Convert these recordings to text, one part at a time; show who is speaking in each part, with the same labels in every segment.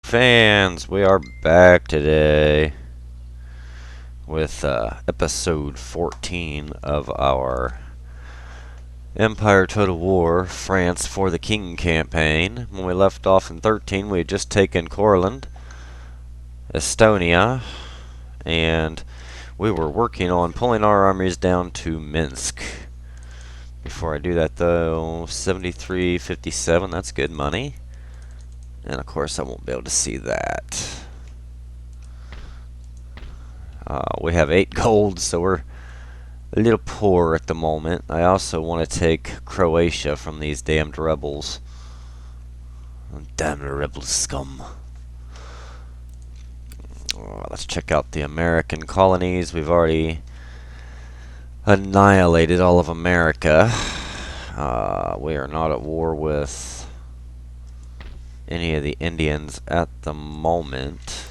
Speaker 1: Fans, we are back today with episode 14 of our Empire Total War France for the King campaign. When we left off in 13, we had just taken Courland, Estonia, and we were working on pulling our armies down to Minsk. Before I do that though, 73.57, that's good money. And of course I won't be able to see that. We have 8 gold, so we're a little poor at the moment. I also want to take Croatia from these damned rebels. Damn rebel scum. Let's check out the American colonies. We've already annihilated all of America. We are not at war with any of the Indians at the moment.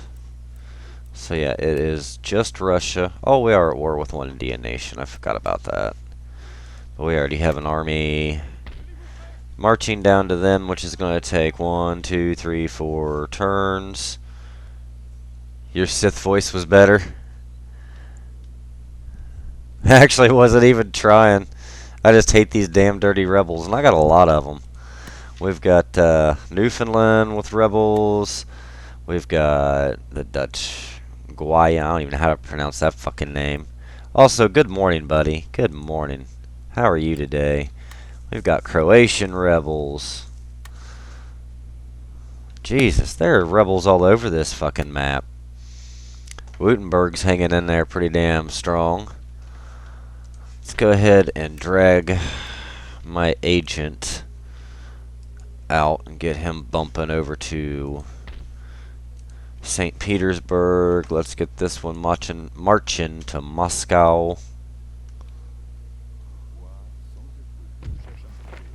Speaker 1: So yeah, it is just Russia. Oh, we are at war with one Indian nation. I forgot about that. But we already have an army marching down to them, which is going to take 1, 2, 3, 4 turns. Your Sith voice was better. I actually wasn't even trying. I just hate these damn dirty rebels, and I got a lot of them. We've got Newfoundland with rebels. We've got the Dutch Guayana. I don't even know how to pronounce that fucking name. Also, good morning, buddy. Good morning. How are you today? We've got Croatian rebels. Jesus, there are rebels all over this fucking map. Württemberg's hanging in there pretty damn strong. Let's go ahead and drag my agent out and get him bumping over to St. Petersburg. Let's get this one marching to Moscow.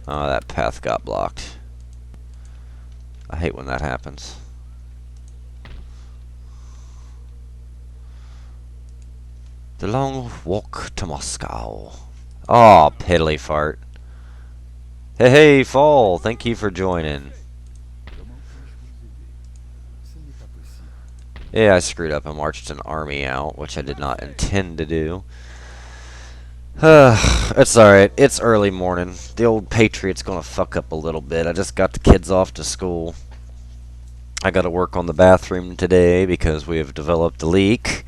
Speaker 1: Oh, that path got blocked. I hate when that happens. The long walk to Moscow. Oh, piddly fart. Hey, Fall, thank you for joining. Yeah, I screwed up and marched an army out, which I did not intend to do. It's alright. It's early morning. The old Patriot's gonna fuck up a little bit. I just got the kids off to school. I gotta work on the bathroom today because we have developed a leak.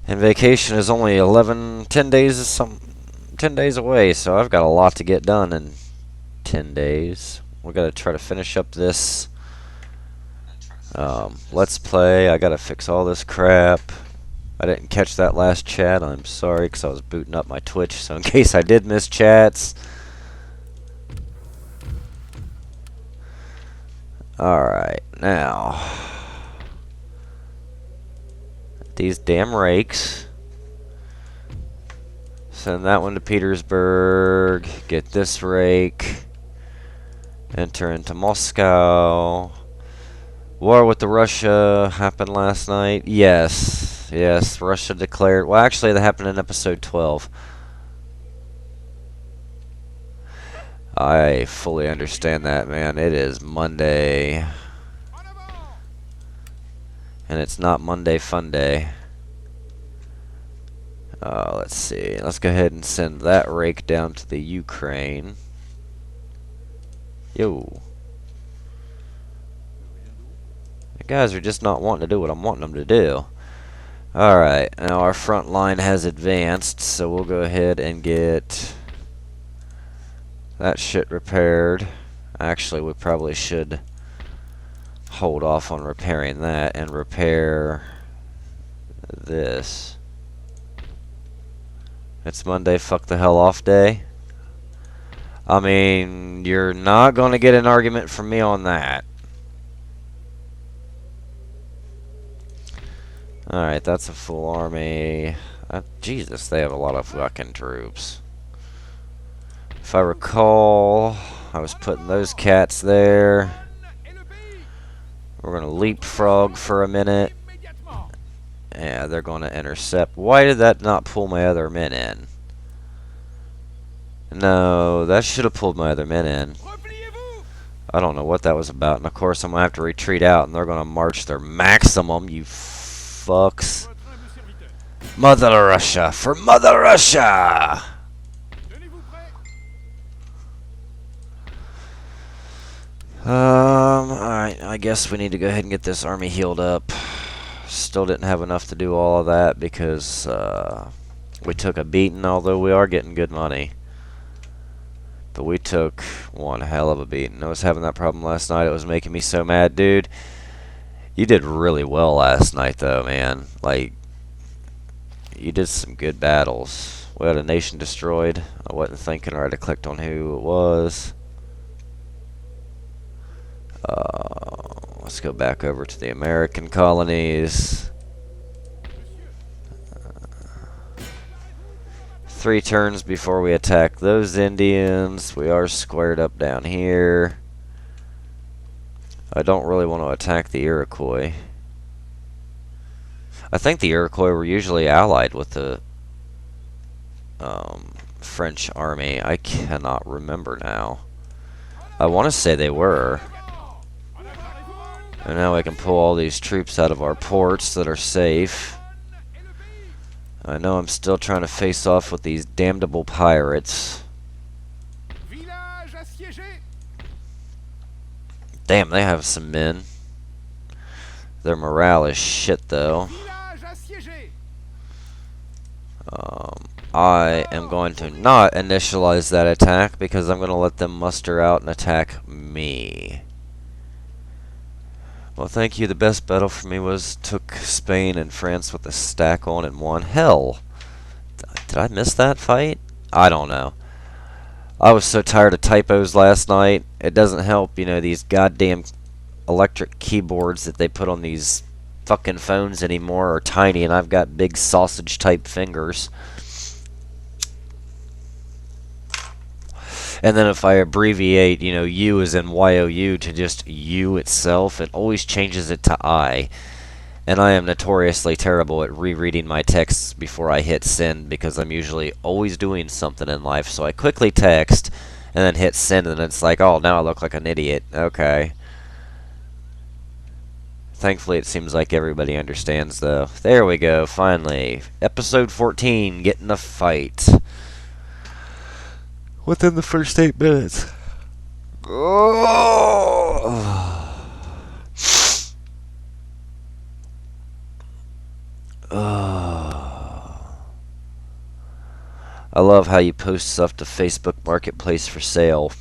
Speaker 1: And vacation is only 10 days away, so I've got a lot to get done in 10 days. We gotta try to finish up this let's play. I gotta fix all this crap. I didn't catch that last chat. I'm sorry, because I was booting up my Twitch, so in case I did miss chats. Alright, now. These damn rakes. Send that one to Petersburg. Get this rake. Enter into Moscow. War with Russia happened last night. Yes, Russia declared. Well, actually, that happened in episode 12. I fully understand that, man. It is Monday. And it's not Monday Fun Day. Let's see. Let's go ahead and send that rake down to the Ukraine. Yo. The guys are just not wanting to do what I'm wanting them to do. Alright, now our front line has advanced, so we'll go ahead and get that shit repaired. Actually, we probably should hold off on repairing that and repair this. It's Monday, fuck the hell off day. I mean, you're not going to get an argument from me on that. Alright, that's a full army. Jesus, they have a lot of fucking troops. If I recall, I was putting those cats there. We're going to leapfrog for a minute. Yeah, they're going to intercept. Why did that not pull my other men in? No, that should have pulled my other men in. I don't know what that was about. And of course, I'm going to have to retreat out, and they're going to march their maximum, you fucks. Mother Russia! For Mother Russia! Alright, I guess we need to go ahead and get this army healed up. Still didn't have enough to do all of that because we took a beating, although we are getting good money. But we took one hell of a beating. I was having that problem last night. It was making me so mad, dude. You did really well last night, though, man. Like, you did some good battles. We had a nation destroyed. I wasn't thinking, or I'd have clicked on who it was. Let's go back over to the American colonies. 3 turns before we attack those Indians. We are squared up down here. I don't really want to attack the Iroquois. I think the Iroquois were usually allied with the French army. I cannot remember now. I want to say they were. And now I can pull all these troops out of our ports that are safe. I know I'm still trying to face off with these damnable pirates. Damn, they have some men. Their morale is shit, though. I am going to not initialize that attack because I'm going to let them muster out and attack me. Well, thank you. The best battle for me was took Spain and France with a stack on and won. Hell, did I miss that fight? I don't know. I was so tired of typos last night. It doesn't help, you know, these goddamn electric keyboards that they put on these fucking phones anymore are tiny, and I've got big sausage-type fingers. And then if I abbreviate, you know, U as in YOU to just U itself, it always changes it to I. And I am notoriously terrible at rereading my texts before I hit send because I'm usually always doing something in life. So I quickly text and then hit send, and it's like, oh, now I look like an idiot. Okay. Thankfully, it seems like everybody understands, though. There we go, finally. Episode 14, getting a fight. Within the first 8 minutes. Oh. Oh. I love how you post stuff to Facebook Marketplace for sale.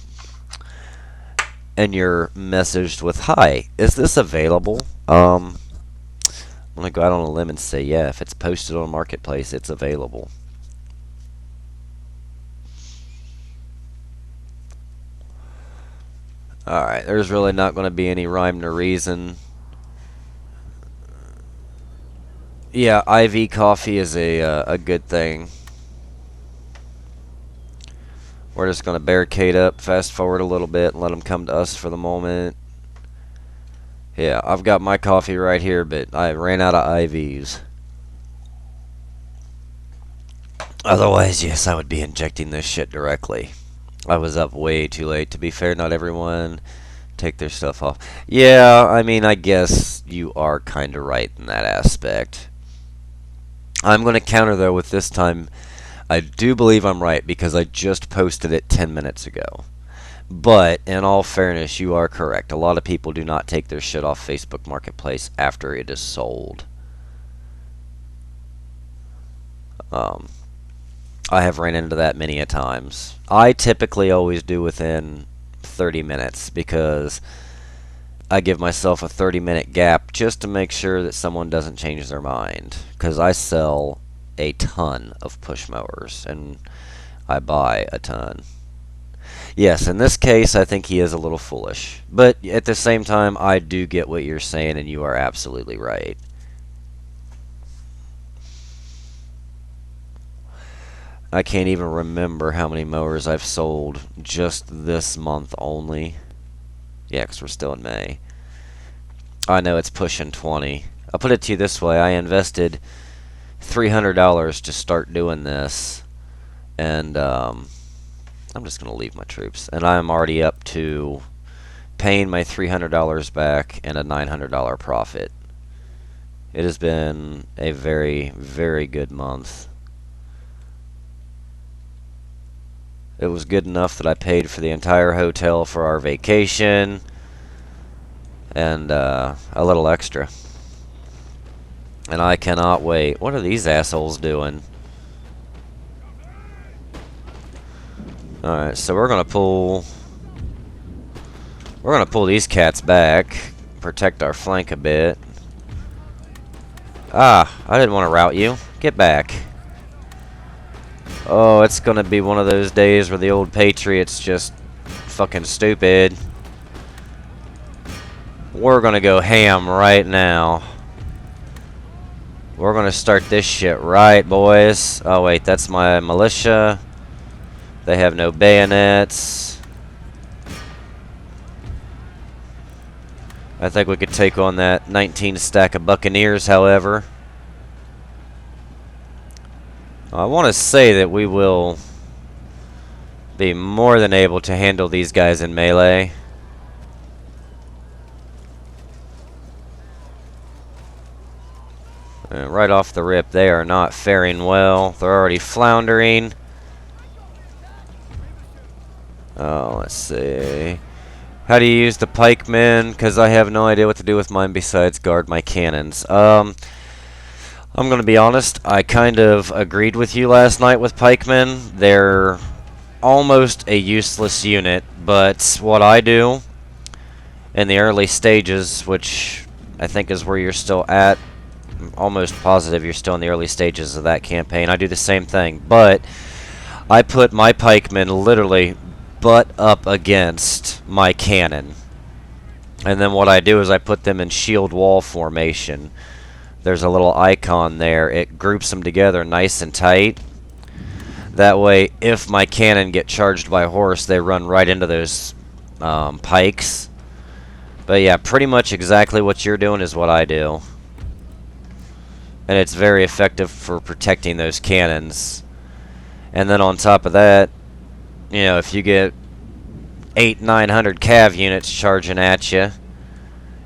Speaker 1: And you're messaged with, "Hi, is this available?" I'm going to go out on a limb and say, yeah, if it's posted on Marketplace, it's available. Alright, there's really not going to be any rhyme or reason. Yeah, IV coffee is a good thing. We're just going to barricade up, fast forward a little bit, and let them come to us for the moment. Yeah, I've got my coffee right here, but I ran out of IVs. Otherwise, yes, I would be injecting this shit directly. I was up way too late. To be fair, not everyone take their stuff off. Yeah, I mean, I guess you are kind of right in that aspect. I'm going to counter, though, with this time. I do believe I'm right because I just posted it 10 minutes ago. But, in all fairness, you are correct. A lot of people do not take their shit off Facebook Marketplace after it is sold. I have ran into that many a times. I typically always do within 30 minutes because I give myself a 30-minute gap just to make sure that someone doesn't change their mind. Because I sell a ton of push mowers and I buy a ton. Yes, in this case, I think he is a little foolish. But at the same time, I do get what you're saying, and you are absolutely right. I can't even remember how many mowers I've sold just this month only. Yeah, because we're still in May. I know it's pushing 20. I'll put it to you this way. I invested $300 to start doing this. And I'm just going to leave my troops. And I'm already up to paying my $300 back and a $900 profit. It has been a very, very good month. It was good enough that I paid for the entire hotel for our vacation and a little extra. And I cannot wait. What are these assholes doing? Alright, so we're gonna pull these cats back, protect our flank a bit. Ah, I didn't want to rout you. Get back. Oh, it's gonna be one of those days where the old Patriots just fucking stupid. We're gonna go ham right now. We're gonna start this shit right, boys. Oh wait, that's my militia. They have no bayonets. I think we could take on that 19 stack of Buccaneers, however. I want to say that we will be more than able to handle these guys in melee. Right off the rip, they are not faring well. They're already floundering. Oh, let's see. How do you use the pikemen? Because I have no idea what to do with mine besides guard my cannons. I'm going to be honest. I kind of agreed with you last night with pikemen. They're almost a useless unit. But what I do in the early stages, which I think is where you're still at, I'm almost positive you're still in the early stages of that campaign. I do the same thing. But I put my pikemen literally butt up against my cannon. And then what I do is I put them in shield wall formation. There's a little icon there. It groups them together nice and tight. That way, if my cannon get charged by horse, they run right into those pikes. But yeah, pretty much exactly what you're doing is what I do. And it's very effective for protecting those cannons. And then on top of that, you know, if you get 800-900 cav units charging at you,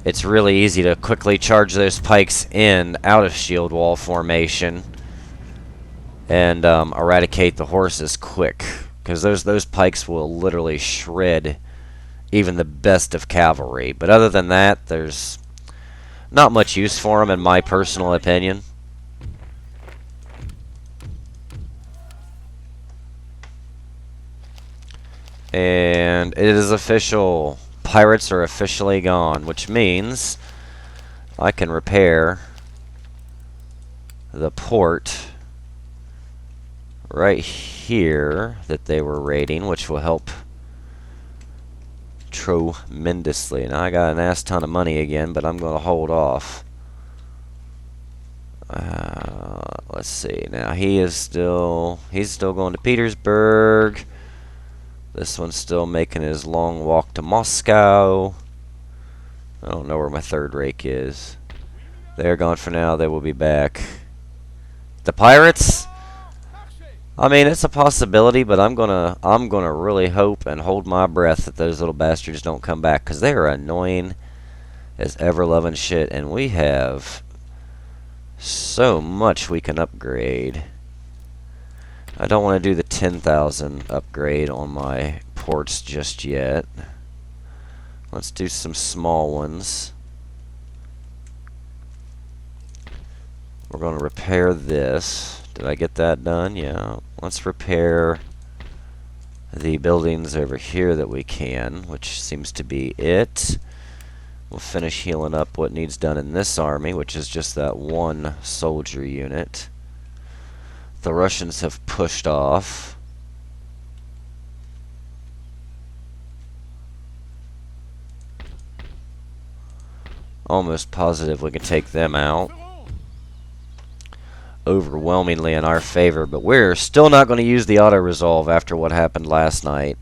Speaker 1: it's really easy to quickly charge those pikes in out of shield wall formation and eradicate the horses quick, because those pikes will literally shred even the best of cavalry. But other than that, there's not much use for them in my personal opinion. And it is official. Pirates are officially gone, which means I can repair the port right here that they were raiding, which will help tremendously. Now I got an ass ton of money again, but I'm going to hold off. Let's see. Now he's still going to Petersburg. This one's still making his long walk to Moscow. I don't know where my third rake is. They're gone for now. They will be back. The pirates? I mean, it's a possibility, but I'm gonna really hope and hold my breath that those little bastards don't come back, because they are annoying as ever-loving shit, and we have so much we can upgrade. I don't want to do the 10,000 upgrade on my ports just yet. Let's do some small ones. We're going to repair this. Did I get that done? Yeah. Let's repair the buildings over here that we can, which seems to be it. We'll finish healing up what needs done in this army, which is just that one soldier unit. The Russians have pushed off. Almost positive we can take them out. Overwhelmingly in our favor, but we're still not going to use the auto-resolve after what happened last night.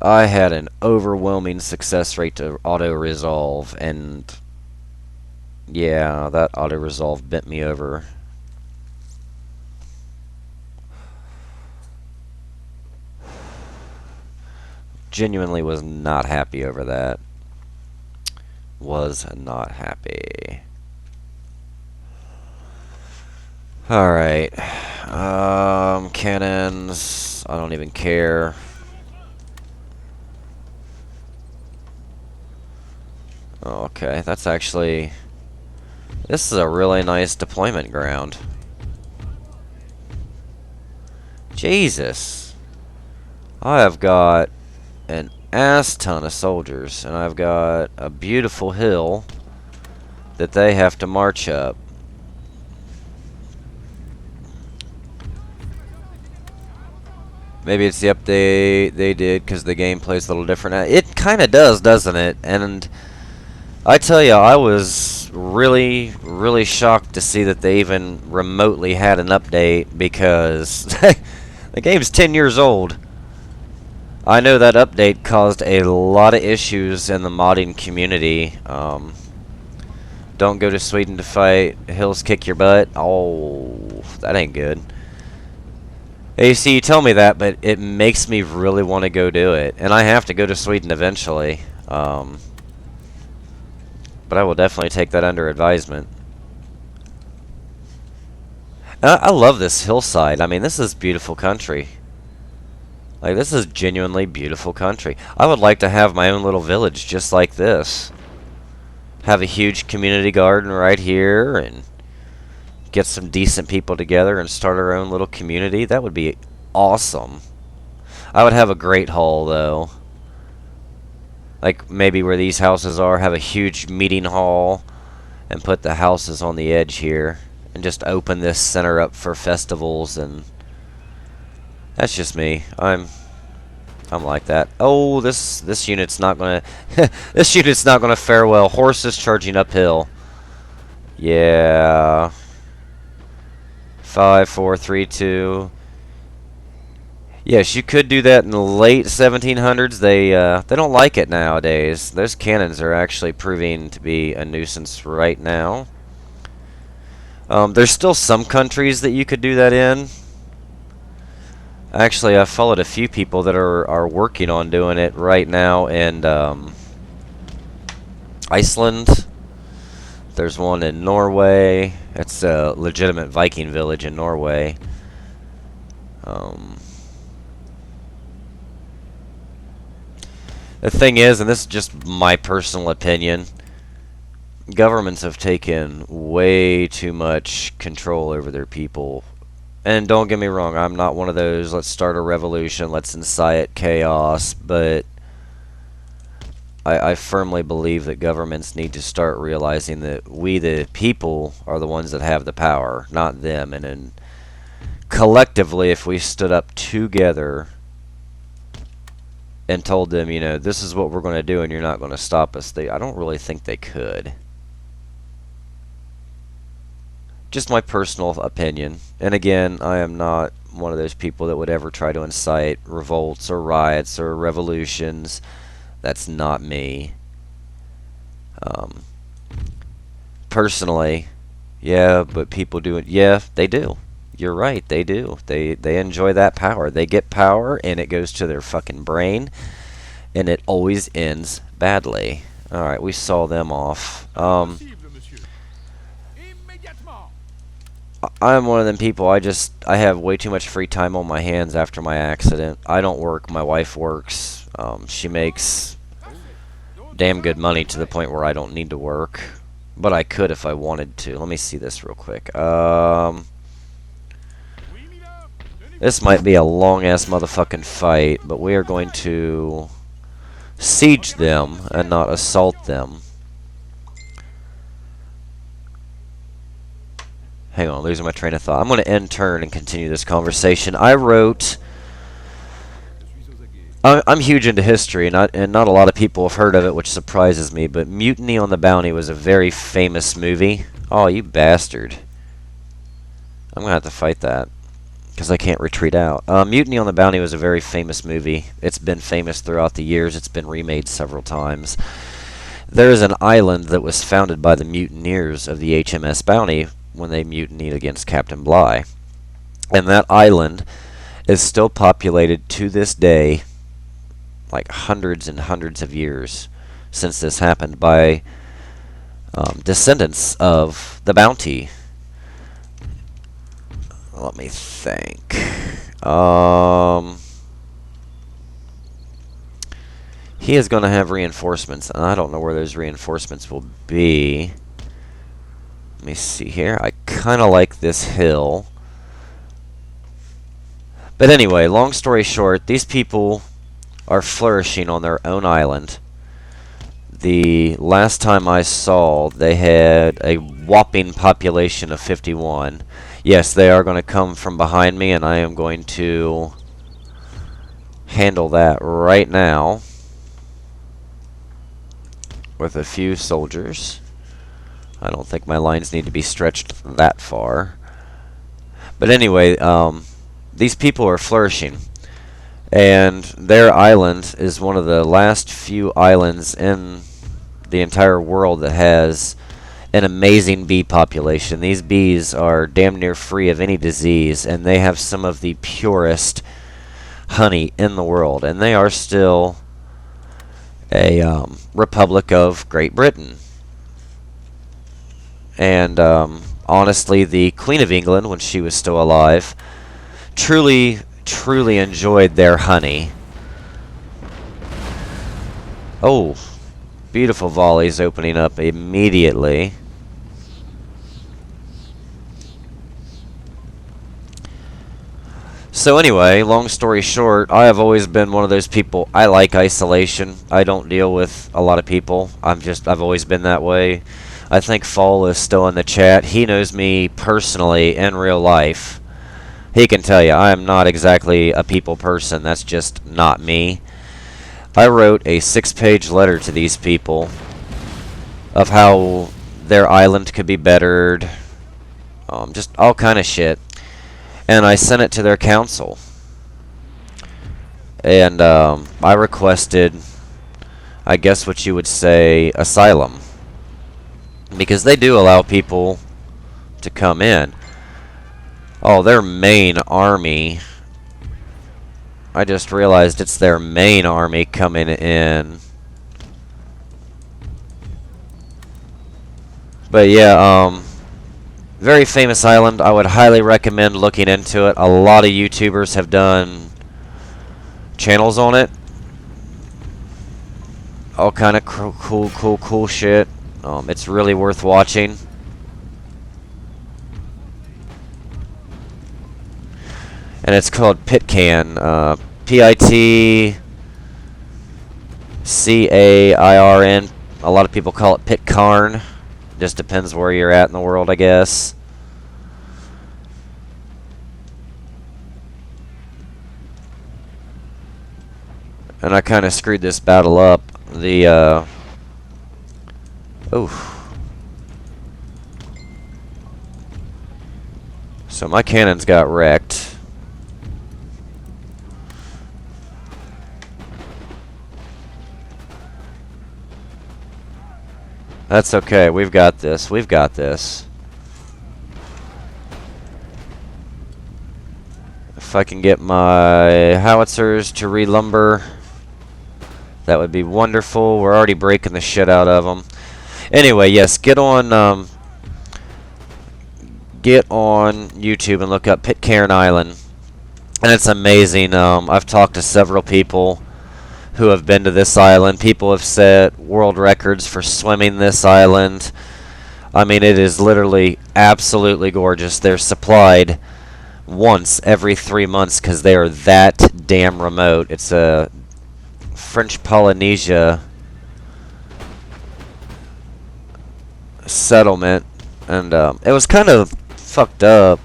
Speaker 1: I had an overwhelming success rate to auto-resolve, and yeah, that auto-resolve bent me over. Genuinely was not happy over that. Was not happy. Alright. Cannons. I don't even care. Okay, that's actually... This is a really nice deployment ground. Jesus. I have got an ass ton of soldiers, and I've got a beautiful hill that they have to march up. Maybe it's the update they did because the game plays a little different. It kind of does, doesn't it? And I tell you, I was really, really shocked to see that they even remotely had an update because the game's 10 years old. I know that update caused a lot of issues in the modding community. Don't go to Sweden to fight. Hills kick your butt. Oh, that ain't good. Hey, see, you tell me that, but it makes me really want to go do it. And I have to go to Sweden eventually. But I will definitely take that under advisement. I love this hillside. I mean, this is beautiful country. Like, this is genuinely beautiful country. I would like to have my own little village just like this. Have a huge community garden right here and get some decent people together and start our own little community. That would be awesome. I would have a great hall, though. Like, maybe where these houses are, have a huge meeting hall and put the houses on the edge here and just open this center up for festivals. And that's just me. I'm like that. Oh, this unit's not gonna this unit's not gonna fare well. Horses charging uphill. Yeah. 5, 4, 3, 2. Yes, you could do that in the late 1700s. They don't like it nowadays. Those cannons are actually proving to be a nuisance right now. There's still some countries that you could do that in. Actually, I've followed a few people that are working on doing it right now in Iceland. There's one in Norway. It's a legitimate Viking village in Norway. The thing is, and this is just my personal opinion, governments have taken way too much control over their people. And don't get me wrong, I'm not one of those, let's start a revolution, let's incite chaos, but I firmly believe that governments need to start realizing that we, the people, are the ones that have the power, not them. And collectively, if we stood up together and told them, you know, this is what we're going to do and you're not going to stop us, I don't really think they could. Just my personal opinion. And again, I am not one of those people that would ever try to incite revolts or riots or revolutions. That's not me. Personally, yeah, but people do it. Yeah, they do. You're right, they do. They enjoy that power. They get power, and it goes to their fucking brain, and it always ends badly. Alright, we saw them off. I'm one of them people, I have way too much free time on my hands after my accident. I don't work, my wife works. She makes damn good money to the point where I don't need to work. But I could if I wanted to. Let me see this real quick. This might be a long-ass motherfucking fight, but we are going to siege them and not assault them. Hang on, losing my train of thought. I'm going to end turn and continue this conversation. I wrote... I'm huge into history, and not a lot of people have heard of it, which surprises me, but Mutiny on the Bounty was a very famous movie. Oh, you bastard. I'm going to have to fight that, because I can't retreat out. Mutiny on the Bounty was a very famous movie. It's been famous throughout the years. It's been remade several times. There is an island that was founded by the mutineers of the HMS Bounty when they mutinied against Captain Bligh. And that island is still populated to this day. like hundreds and hundreds of years since this happened by descendants of the bounty. Let me think. He is going to have reinforcements, and I don't know where those reinforcements will be. Let me see here. I kind of like this hill. But anyway, long story short, these people are flourishing on their own island. The last time I saw, they had a whopping population of 51. Yes, they are going to come from behind me, and I am going to handle that right now with a few soldiers. I don't think my lines need to be stretched that far. But anyway, these people are flourishing. And their island is one of the last few islands in the entire world that has an amazing bee population. These bees are damn near free of any disease, and they have some of the purest honey in the world. And they are still a Republic of Great Britain. And honestly, the Queen of England, when she was still alive, truly enjoyed their honey. Oh, beautiful volleys opening up immediately. So anyway, long story short, I have always been one of those people. I like isolation. I don't deal with a lot of people. I've always been that way. I think Fall is still in the chat. He knows me personally in real life. He can tell you I am not exactly a people person. That's just not me. I wrote a 6-page letter to these people of how their island could be bettered. Just all kind of shit. And I sent it to their council. And I requested, I guess what you would say, asylum. Because they do allow people to come in. Oh, their main army. I just realized it's their main army coming in. But yeah, very famous island. I would highly recommend looking into it. A lot of YouTubers have done channels on it. All kind of cool shit. It's really worth watching. And it's called Pitcairn. Pitcairn. A lot of people call it Pitcairn. Just depends where you're at in the world, I guess. And I kind of screwed this battle up. So my cannons got wrecked. That's okay. We've got this. We've got this. If I can get my howitzers to relumber, that would be wonderful. We're already breaking the shit out of them. Anyway, yes, get on YouTube and look up Pitcairn Island, and it's amazing. I've talked to several people who have been to this island. People have set world records for swimming this island. I mean, it is literally absolutely gorgeous. They're supplied once every 3 months because they are that damn remote. It's a French Polynesia settlement, and it was kind of fucked up.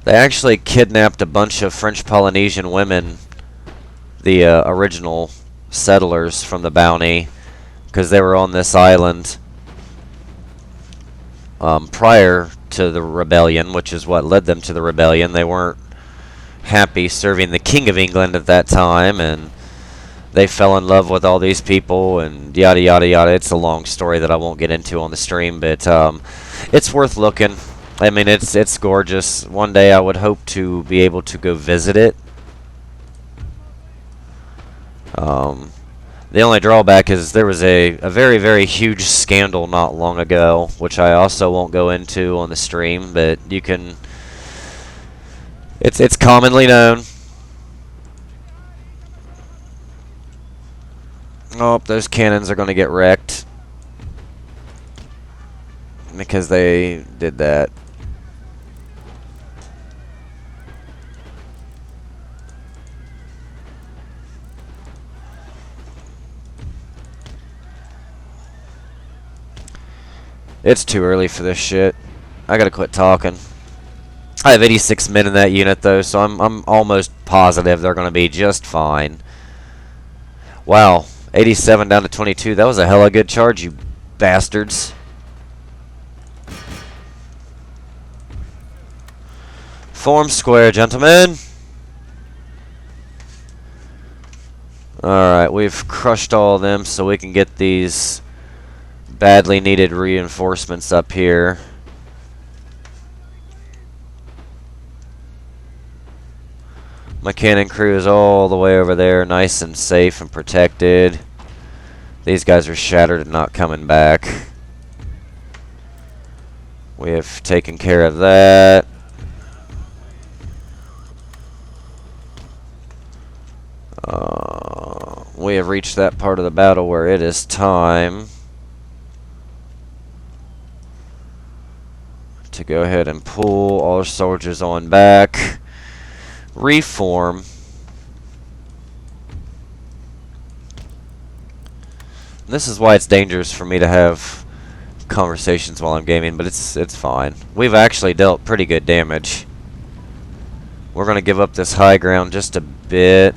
Speaker 1: They actually kidnapped a bunch of French Polynesian women, the original settlers from the bounty, because they were on this island prior to the rebellion, which is what led them to the rebellion. They weren't happy serving the King of England at that time, and they fell in love with all these people, and yada yada yada. It's a long story that I won't get into on the stream, but it's worth looking. I mean, it's gorgeous. One day I would hope to be able to go visit it. The only drawback is there was a very, very huge scandal not long ago, which I also won't go into on the stream, but you can... It's commonly known. Oh, those cannons are going to get wrecked. Because they did that. It's too early for this shit. I gotta quit talking. I have 86 men in that unit though, so I'm almost positive they're gonna be just fine. Wow, 87 down to 22. That was a hella good charge, you bastards. Form square, gentlemen. Alright, we've crushed all of them so we can get these badly needed reinforcements up here. My cannon crew is all the way over there, nice and safe and protected. These guys are shattered and not coming back. We have taken care of that. We have reached that part of the battle where it is time to go ahead and pull all our soldiers on back, reform. This is why it's dangerous for me to have conversations while I'm gaming, but it's fine. We've actually dealt pretty good damage. We're going to give up this high ground just a bit.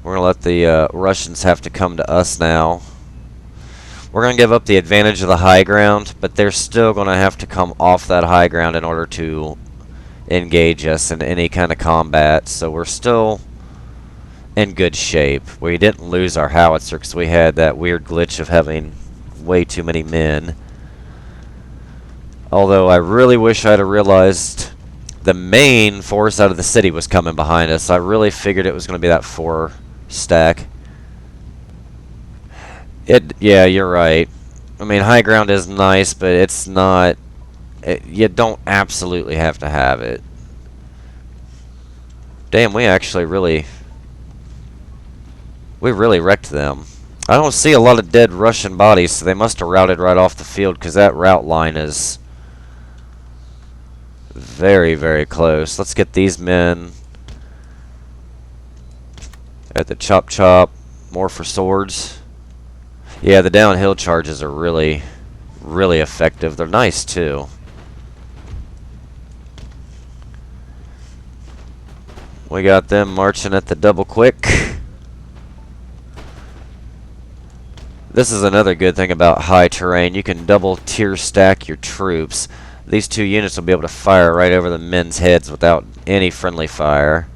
Speaker 1: We're going to let the Russians have to come to us now. We're going to give up the advantage of the high ground, but they're still going to have to come off that high ground in order to engage us in any kind of combat. So we're still in good shape. We didn't lose our howitzer because we had that weird glitch of having way too many men. Although I really wish I'd have realized the main force out of the city was coming behind us. I really figured it was going to be that 4 stack. Yeah, you're right. I mean, high ground is nice, but it's not... you don't absolutely have to have it. Damn, we actually really... We really wrecked them. I don't see a lot of dead Russian bodies, so they must have routed right off the field, because that route line is very, very close. Let's get these men at the chop chop. More for swords. Yeah, the downhill charges are really, really effective. They're nice, too. We got them marching at the double quick. This is another good thing about high terrain. You can double tier stack your troops. These 2 units will be able to fire right over the men's heads without any friendly fire.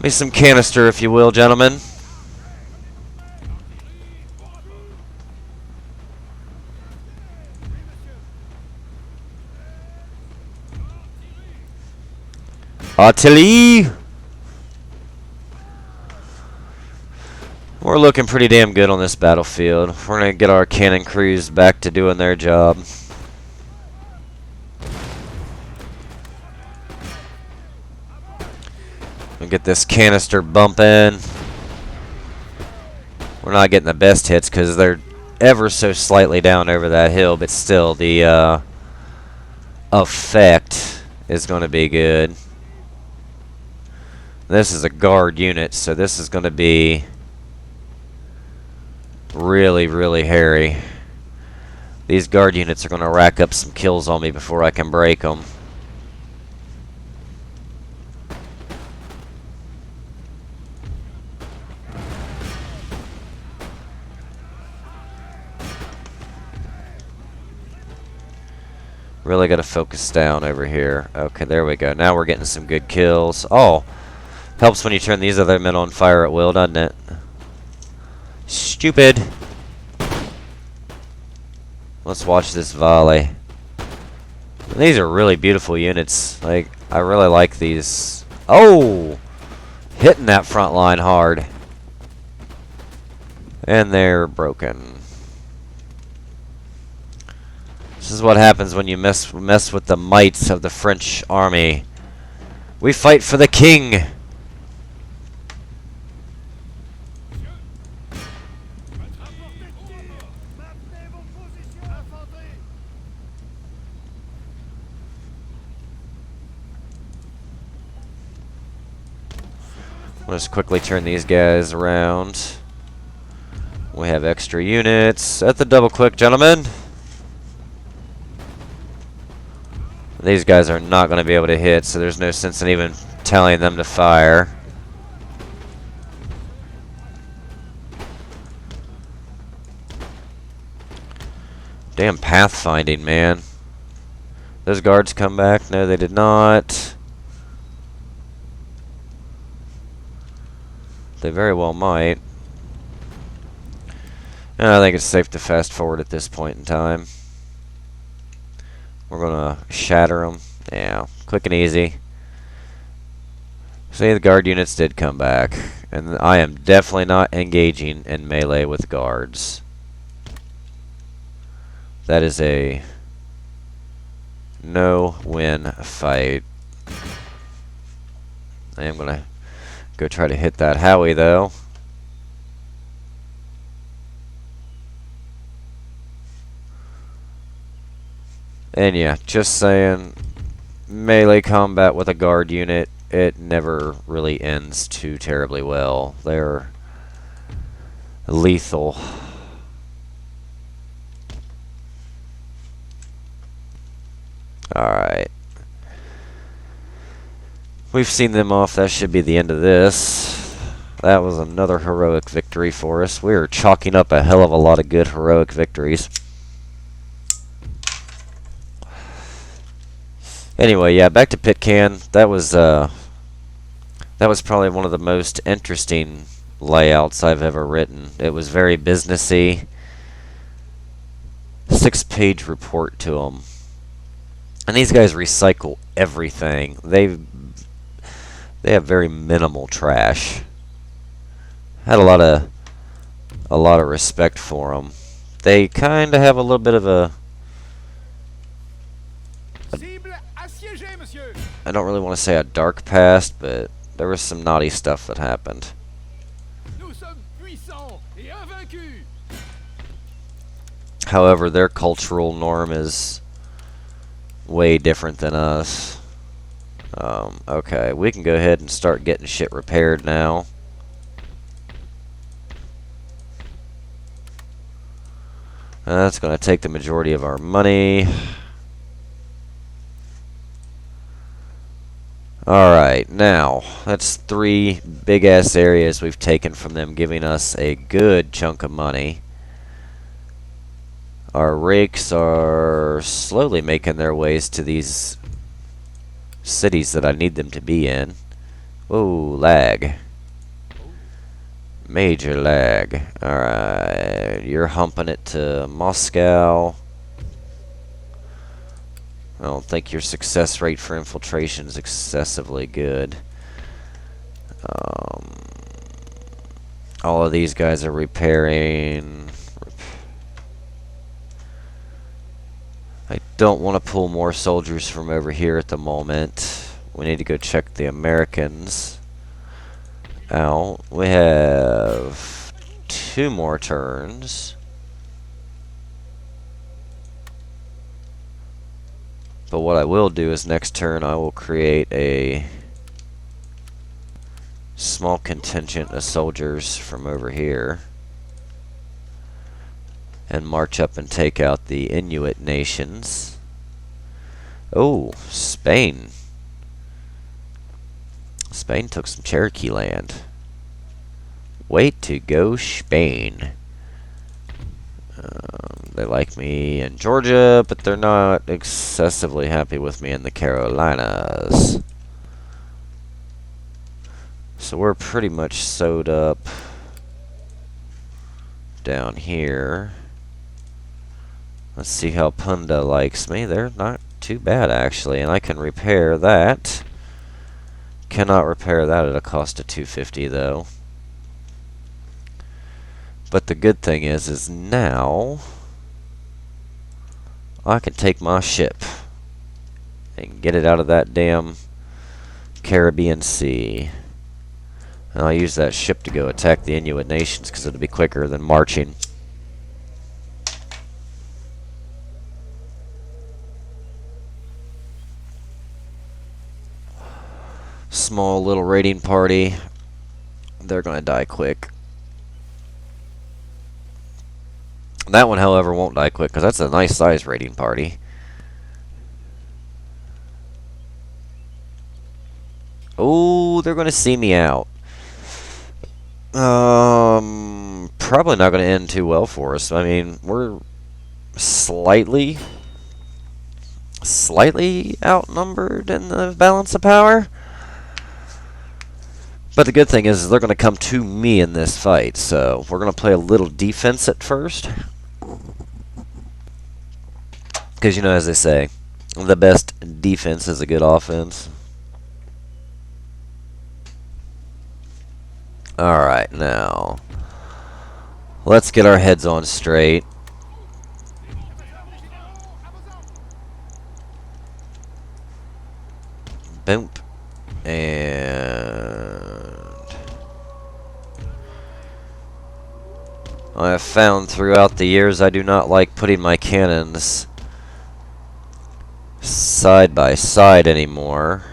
Speaker 1: Me some canister, if you will, gentlemen. Artillery! We're looking pretty damn good on this battlefield. We're going to get our cannon crews back to doing their job. We'll get this canister bumping. We're not getting the best hits because they're ever so slightly down over that hill, but still the effect is going to be good. This is a guard unit, so this is going to be really, really hairy. These guard units are going to rack up some kills on me before I can break them. Really got to focus down over here. Okay, there we go. Now we're getting some good kills. Oh, helps when you turn these other men on fire at will, doesn't it? Stupid. Let's watch this volley. These are really beautiful units. Like, I really like these. Oh! Hitting that front line hard. And they're broken. This is what happens when you mess with the might of the French army. We fight for the king! We'll just quickly turn these guys around. We have extra units at the double quick, gentlemen. These guys are not going to be able to hit, so there's no sense in even telling them to fire. Damn pathfinding, man. Those guards come back? No, they did not. They very well might. I think it's safe to fast forward at this point in time. We're going to shatter them. Yeah, quick and easy. See, the guard units did come back. And I am definitely not engaging in melee with guards. That is a no-win fight. I am going to go try to hit that Howie, though. And yeah, just saying, melee combat with a guard unit, it never really ends too terribly well. They're lethal. Alright. We've seen them off. That should be the end of this. That was another heroic victory for us. We are chalking up a hell of a lot of good heroic victories. Anyway, yeah, back to Pitcairn. That was probably one of the most interesting layouts I've ever written. It was very businessy. 6-page report to them. And these guys recycle everything. They have very minimal trash. Had a lot of respect for them. They kind of have a little bit of a I don't really want to say a dark past, but there was some naughty stuff that happened. However, their cultural norm is way different than us. Okay, we can go ahead and start getting shit repaired now. That's going to take the majority of our money. Alright, now, that's 3 big-ass areas we've taken from them, giving us a good chunk of money. Our rakes are slowly making their ways to these cities that I need them to be in. Whoa, lag. Major lag. Alright, you're humping it to Moscow. I don't think your success rate for infiltration is excessively good. All of these guys are repairing. I don't want to pull more soldiers from over here at the moment. We need to go check the Americans out. We have 2 more turns. But what I will do is next turn I will create a small contingent of soldiers from over here and march up and take out the Inuit nations. Oh, Spain. Spain took some Cherokee land. Way to go, Spain. They like me in Georgia, but they're not excessively happy with me in the Carolinas. So we're pretty much sewed up down here. Let's see how Punda likes me. They're not too bad, actually, and I can repair that. Cannot repair that at a cost of 250, though. But the good thing is now I can take my ship and get it out of that damn Caribbean Sea. And I'll use that ship to go attack the Inuit nations because it'll be quicker than marching. Small little raiding party. They're going to die quick. That one, however, won't die quick because that's a nice size raiding party. Oh, they're going to see me out. Probably not going to end too well for us. I mean, we're slightly outnumbered in the balance of power. But the good thing is they're going to come to me in this fight, so we're going to play a little defense at first. Because, you know, as they say, the best defense is a good offense. Alright, now, let's get our heads on straight. Boom. And I have found throughout the years I do not like putting my cannons side by side anymore.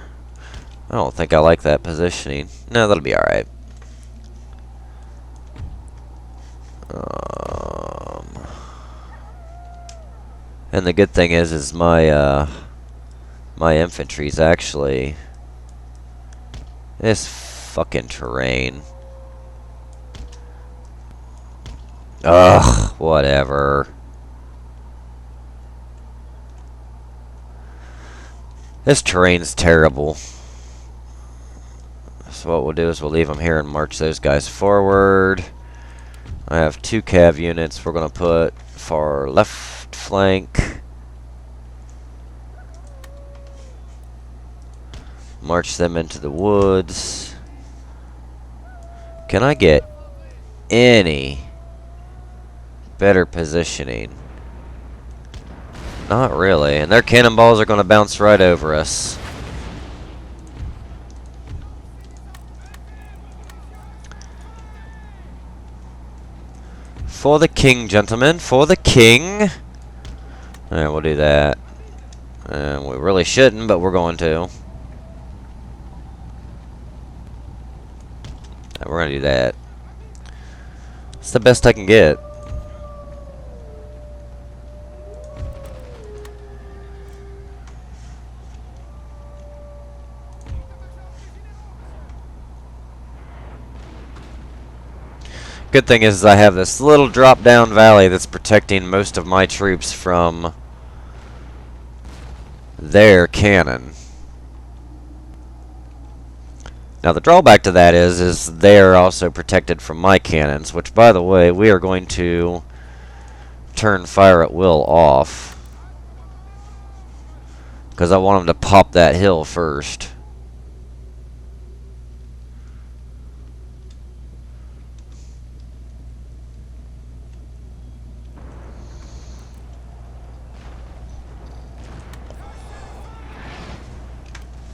Speaker 1: I don't think I like that positioning. No, that'll be alright. And the good thing is my my infantry's actually this fucking terrain. Ugh, whatever. This terrain's terrible. So what we'll do is we'll leave them here and march those guys forward. I have 2 cav units we're going to put far left flank. March them into the woods. Can I get any better positioning? Not really. And their cannonballs are going to bounce right over us. For the king, gentlemen. For the king. Alright, we'll do that. And we really shouldn't, but we're going to. And we're going to do that. It's the best I can get. Good thing is I have this little drop down valley that's protecting most of my troops from their cannon. Now the drawback to that is they're also protected from my cannons, which by the way, we are going to turn fire at will off. Because I want them to pop that hill first.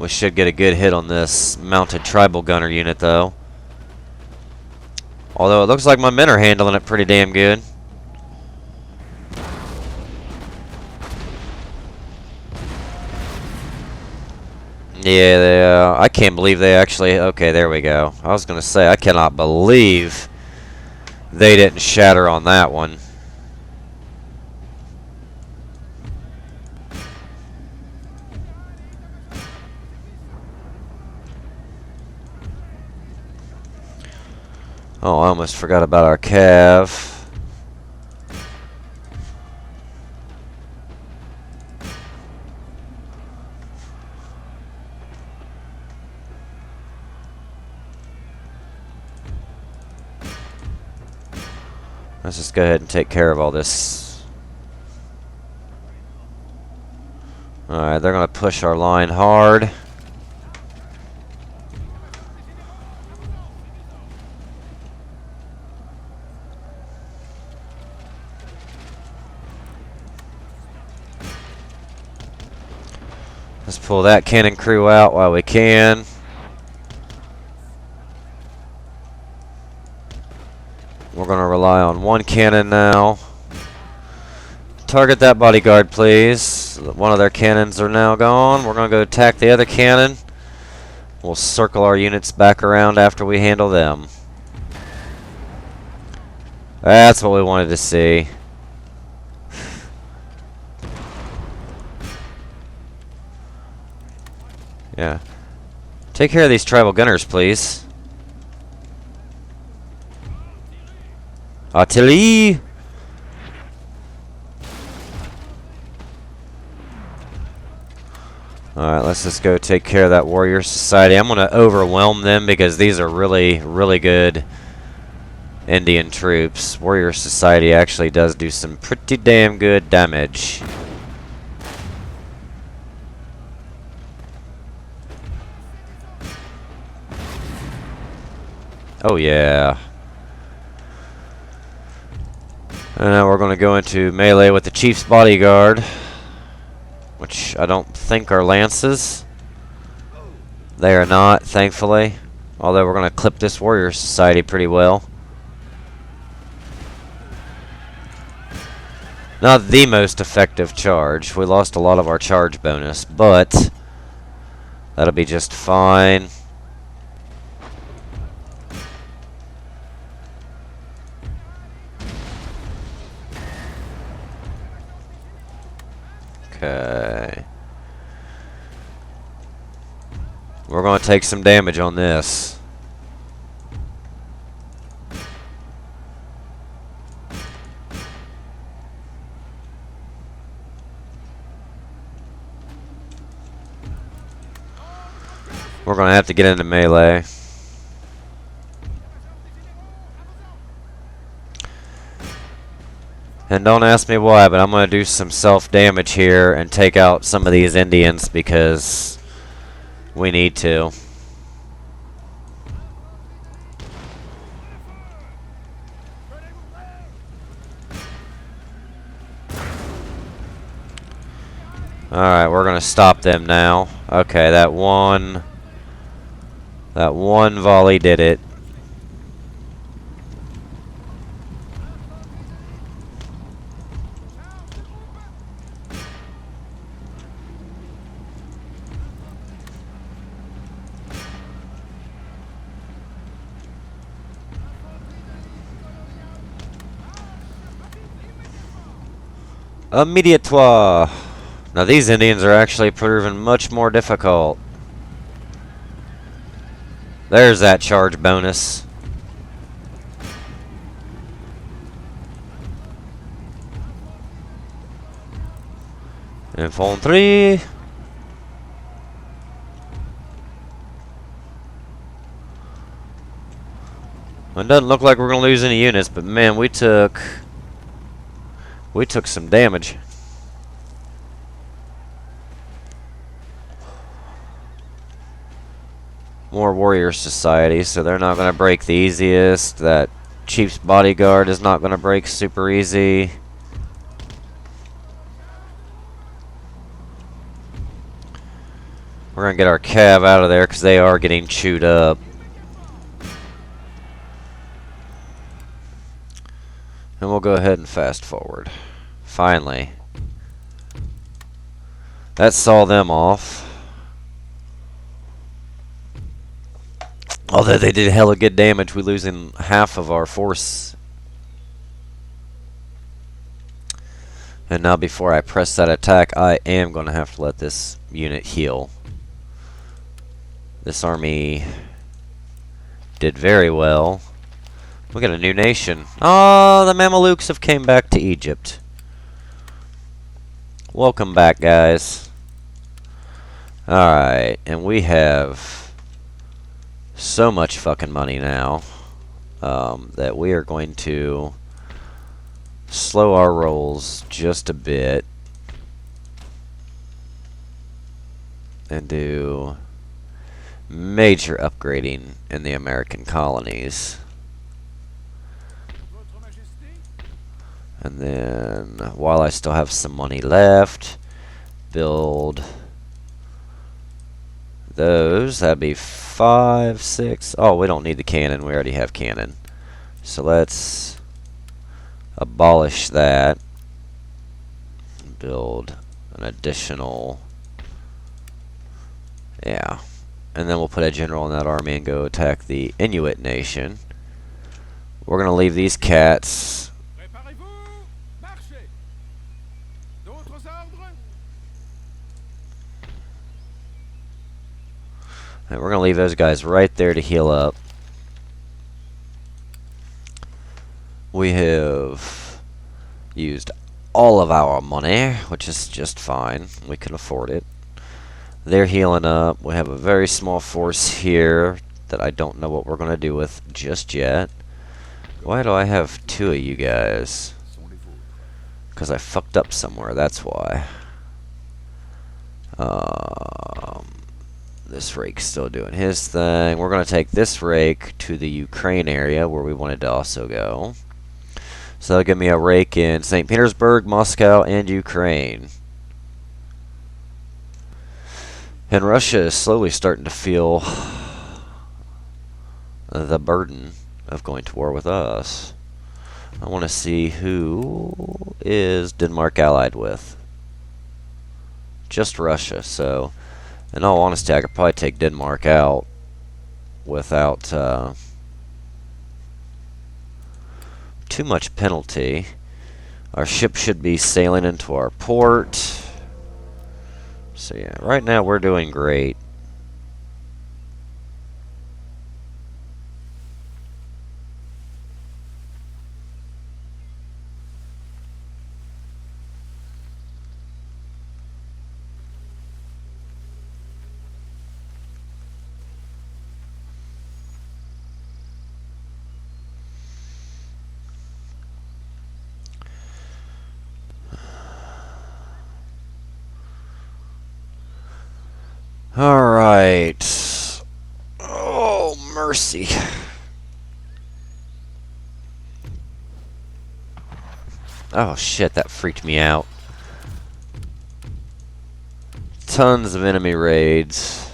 Speaker 1: We should get a good hit on this mounted tribal gunner unit, though. Although it looks like my men are handling it pretty damn good. Yeah, I can't believe they actually... Okay, there we go. I was going to say, I cannot believe they didn't shatter on that one. Oh, I almost forgot about our cav. Let's just go ahead and take care of all this. Alright, they're going to push our line hard. Let's pull that cannon crew out while we can. We're going to rely on one cannon now. Target that bodyguard, please. One of their cannons are now gone. We're going to go attack the other cannon. We'll circle our units back around after we handle them. That's what we wanted to see. Yeah. Take care of these tribal gunners, please. Artillery! Alright, let's just go take care of that warrior society. I'm going to overwhelm them because these are really, really good Indian troops. Warrior society actually does do some pretty damn good damage. Oh yeah. And now we're going to go into melee with the chief's bodyguard, which I don't think are lances. They are not, thankfully. Although we're going to clip this warrior society pretty well. Not the most effective charge. We lost a lot of our charge bonus, but that'll be just fine. Okay. We're going to take some damage on this. We're going to have to get into melee. And don't ask me why, but I'm going to do some self-damage here and take out some of these Indians because we need to. Alright, we're going to stop them now. Okay, that one volley did it. Immédiatement. Now these Indians are actually proven much more difficult. There's that charge bonus. Infantry. It doesn't look like we're going to lose any units, but man, we took some damage. More warrior society, so they're not going to break the easiest. That chief's bodyguard is not going to break super easy. We're going to get our cav out of there because they are getting chewed up. And we'll go ahead and fast forward. Finally. That saw them off. Although they did hella good damage, we losing half of our force. And now before I press that attack, I am going to have to let this unit heal. This army did very well. We got a new nation. Oh, the Mamelukes have came back to Egypt. Welcome back, guys. Alright, and we have so much fucking money now that we are going to slow our rolls just a bit and do major upgrading in the American colonies. And then, while I still have some money left, build those. That'd be 5, 6. Oh, we don't need the cannon. We already have cannon. So let's abolish that. Build an additional. Yeah. And then we'll put a general in that army and go attack the Inuit nation. We're going to leave these cats. And we're going to leave those guys right there to heal up. We have used all of our money, which is just fine. We can afford it. They're healing up. We have a very small force here that I don't know what we're going to do with just yet. Why do I have 2 of you guys? Because I fucked up somewhere, that's why. This rake's still doing his thing. We're going to take this rake to the Ukraine area where we wanted to also go. So that'll give me a rake in St. Petersburg, Moscow, and Ukraine. And Russia is slowly starting to feel the burden of going to war with us. I want to see who is Denmark allied with. Just Russia, so in all honesty, I could probably take Denmark out without too much penalty. Our ship should be sailing into our port. So yeah, right now we're doing great. Alright. Oh, mercy. Oh shit, that freaked me out. Tons of enemy raids.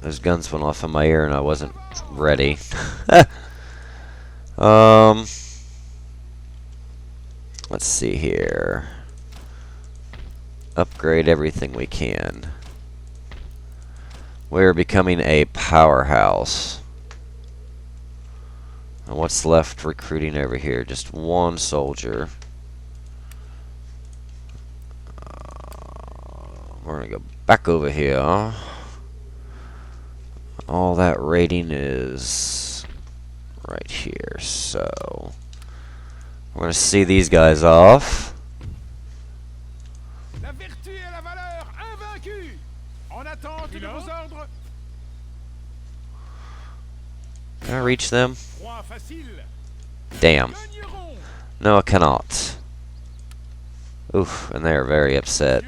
Speaker 1: Those guns went off in my ear and I wasn't ready. Let's see here. Upgrade everything we can. We're becoming a powerhouse. And what's left recruiting over here? Just 1 soldier. We're going to go back over here. All that raiding is right here. So we're going to see these guys off. Can I reach them? Damn. No, I cannot. Oof, and they're very upset.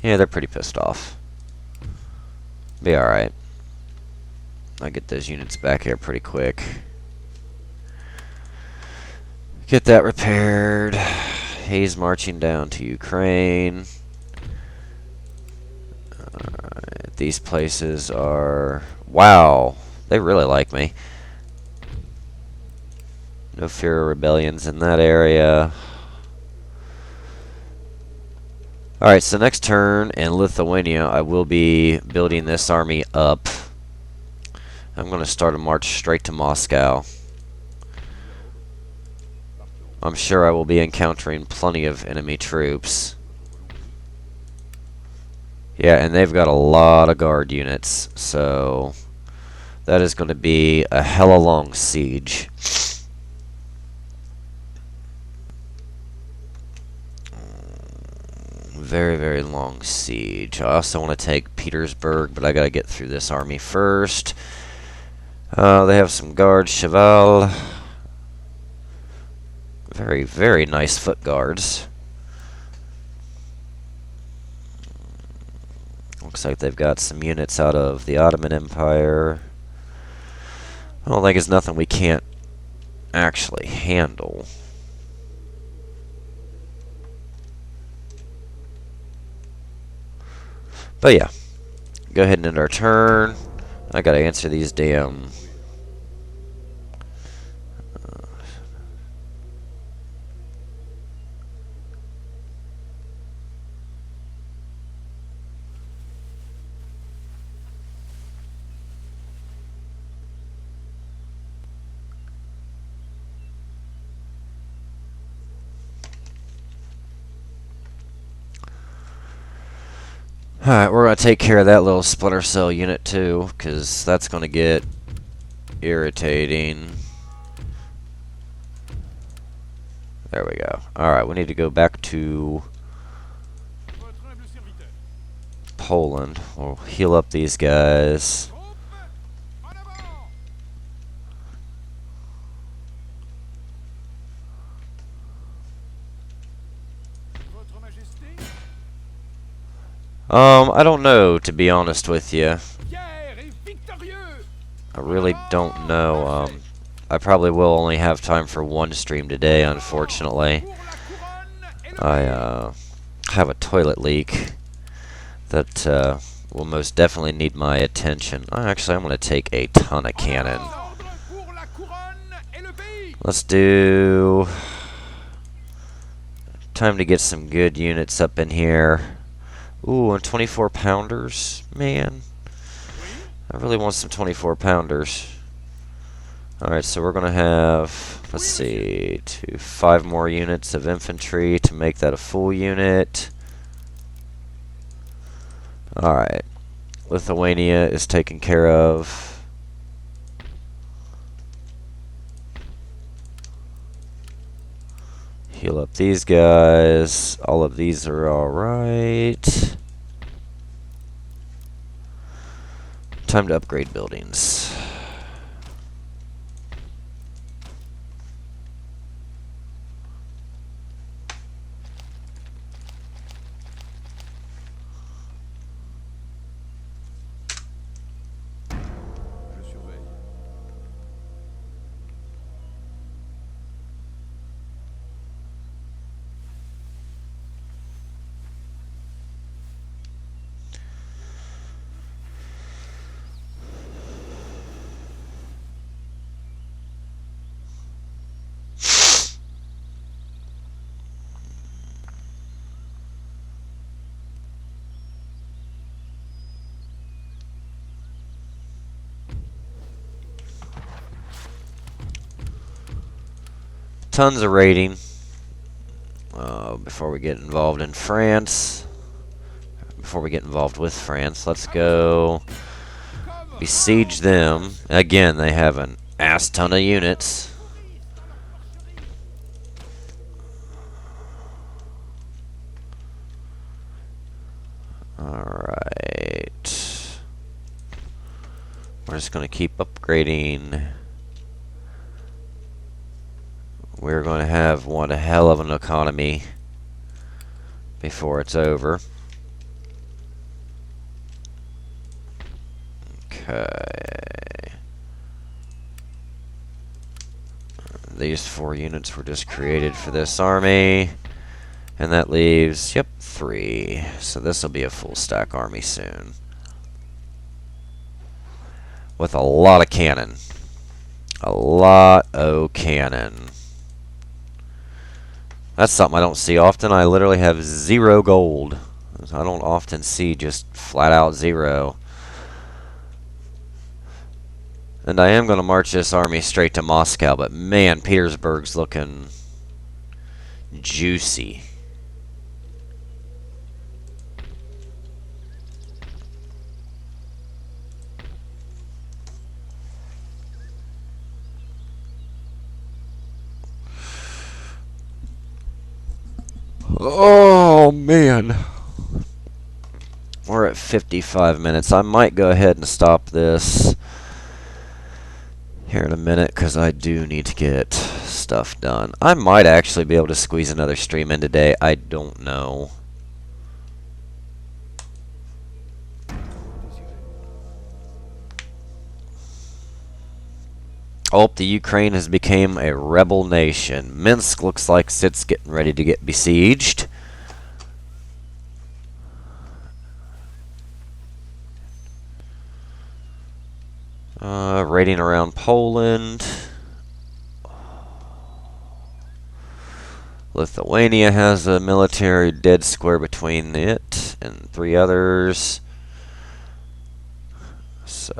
Speaker 1: Yeah, they're pretty pissed off. Be alright. I'll get those units back here pretty quick. Get that repaired. He's marching down to Ukraine. These places are... Wow, they really like me. No fear of rebellions in that area. Alright, so next turn in Lithuania, I will be building this army up. I'm going to start a march straight to Moscow. I'm sure I will be encountering plenty of enemy troops. Yeah, and they've got a lot of guard units, so that is going to be a hella long siege. Very, very long siege. I also want to take Petersburg, but I gotta get through this army first. They have some guards, cheval. Very, very nice foot guards. Looks like they've got some units out of the Ottoman Empire. I don't think it's nothing we can't actually handle. But yeah, go ahead and end our turn. I gotta answer these damn... Alright, we're going to take care of that little splinter cell unit too, because that's going to get irritating. There we go. Alright, we need to go back to Poland. We'll heal up these guys. I don't know, to be honest with you. I really don't know. I probably will only have time for one stream today, unfortunately. I have a toilet leak that will most definitely need my attention. Actually, I'm going to take a ton of cannon. Let's do... Time to get some good units up in here. Ooh, and 24 pounders? Man. I really want some 24 pounders. Alright, so we're going to have, let's see, 5 more units of infantry to make that a full unit. Alright. Lithuania is taken care of. Heal up these guys. All of these are alright. Time to upgrade buildings. Tons of raiding before we get involved in France. Before we get involved with France, let's go besiege them. Again, they have an ass ton of units. Alright. We're just going to keep upgrading. We're going to have one hell of an economy before it's over. Okay. These 4 units were just created for this army. And that leaves, yep, 3. So this will be a full stack army soon. With a lot of cannon. A lot of cannon. That's something I don't see often. I literally have 0 gold. I don't often see just flat out 0. And I am going to march this army straight to Moscow, but man, Petersburg's looking juicy. Oh, Oh man. We're at 55 minutes. I might go ahead and stop this here in a minute because I do need to get stuff done. I might actually be able to squeeze another stream in today. I don't know. Oh, the Ukraine has become a rebel nation. Minsk looks like it's getting ready to get besieged. Raiding around Poland. Lithuania has a military dead square between it and 3 others. So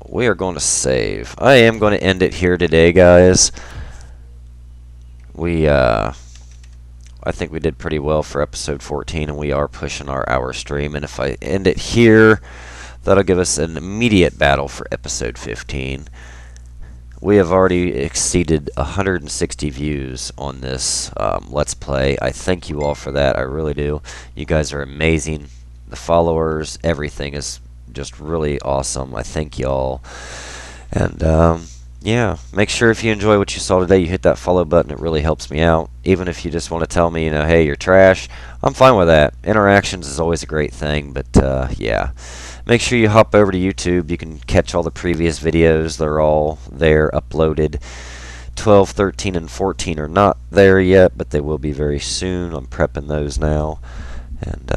Speaker 1: we are going to save. I am going to end it here today, guys. I think we did pretty well for episode 14, and we are pushing our hour stream. And if I end it here, that'll give us an immediate battle for episode 15. We have already exceeded 160 views on this Let's Play. I thank you all for that. I really do. You guys are amazing. The followers, everything is just really awesome. I thank you all. And yeah, make sure if you enjoy what you saw today, you hit that follow button. It really helps me out. Even if you just want to tell me, hey, you're trash, I'm fine with that. Interactions is always a great thing, but yeah. Make sure you hop over to YouTube. You can catch all the previous videos. They're all there, uploaded. 12, 13, and 14 are not there yet, but they will be very soon. I'm prepping those now. And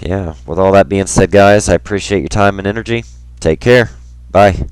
Speaker 1: yeah, with all that being said, guys, I appreciate your time and energy. Take care. Bye.